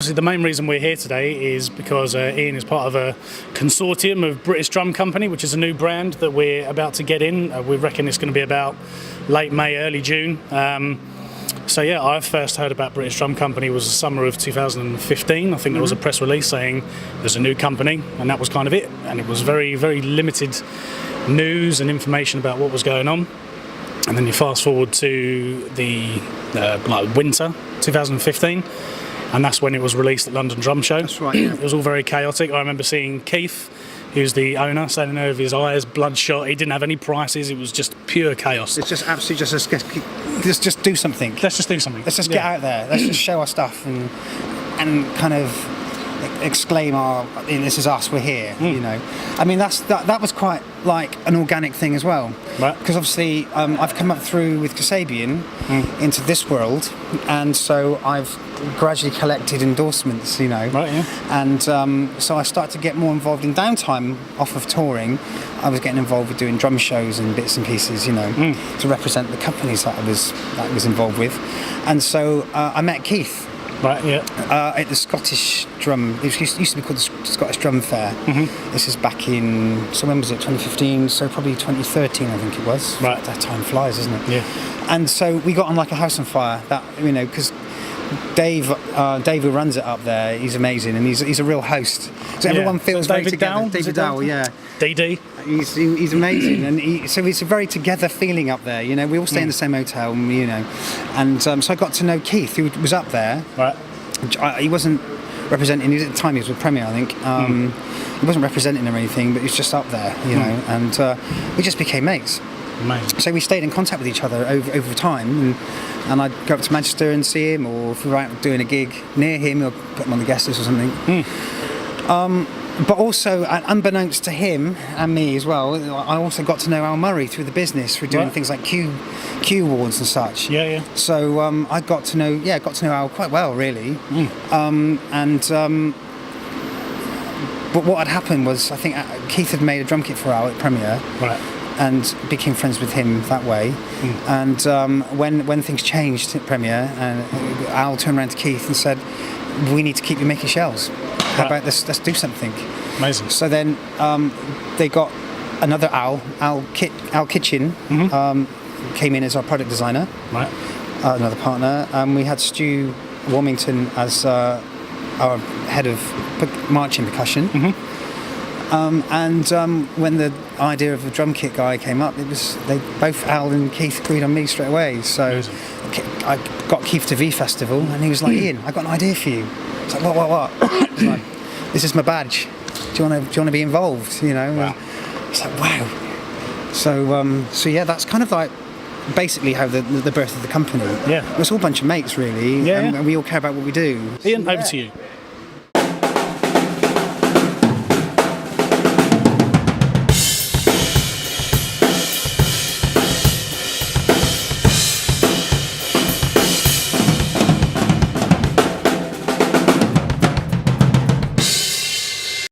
The main reason we're here today is because Ian is part of a consortium of British Drum Company, which is a new brand that we're about to get in. We reckon it's going to be about late May, early June. So yeah, I first heard about British Drum Company was the summer of 2015. I think there was a press release saying there's a new company, and that was kind of it. And it was very, very limited news and information about what was going on. And then you fast forward to the winter 2015. And that's when it was released at London Drum Show. That's right, yeah. It was all very chaotic. I remember seeing Keith, who's the owner, standing there with his eyes bloodshot. He didn't have any prices. It was just pure chaos. It's just absolutely just do something. Let's just do something. Let's just get out there. Let's just show our stuff and kind of exclaim this is us, we're here. You know, I mean that was quite like an organic thing as well, right? Because obviously I've come up through with Kasabian into this world, and so I've gradually collected endorsements, you know, right? Yeah. And so I started to get more involved in downtime off of touring. I was getting involved with doing drum shows and bits and pieces, you know, to represent the companies that I was involved with, and so I met Keith. Right, yeah. At the Scottish Drum, it used to be called the Scottish Drum Fair. This is back in, so when was it, 2015, so probably 2013 I think it was. Right. That time flies, isn't it? Yeah. And so we got on like a house on fire, that, you know, because Dave who runs it up there, he's amazing, and he's a real host. So everyone feels very together. David Dowell, yeah. DD. He's amazing, and so it's a very together feeling up there. You know, we all stay in the same hotel, you know, and so I got to know Keith, who was up there. Right. He wasn't representing. At the time, he was with Premier, I think. He wasn't representing or anything, but he was just up there, you know, and we just became mates. Amazing. So we stayed in contact with each other over time, and I'd go up to Manchester and see him, or if we were out doing a gig near him, or put him on the guest list or something. But also, unbeknownst to him and me as well, I also got to know Al Murray through the business, through doing things like Q awards and such. Yeah, yeah. So I got to know Al quite well, really. But what had happened was, I think Keith had made a drum kit for Al at Premier. Right. And became friends with him that way. And when things changed at Premier, Al turned around to Keith and said, "We need to keep you making shells. How about this? Let's do something." Amazing. So then they got another Al Kitchen, came in as our product designer. Right. Another partner. We had Stu Warmington as our head of marching percussion. When the idea of the drum kit guy came up, both Al and Keith agreed on me straight away. So I got Keith to V Festival, and he was like, "Ian, I got an idea for you." It's like, what? It's like, "This is my badge. Do you want to be involved?" You know. Wow. It's like, wow. So yeah, that's kind of like basically how the birth of the company. Yeah. It's all a bunch of mates, really. Yeah. And we all care about what we do. Ian, over to you.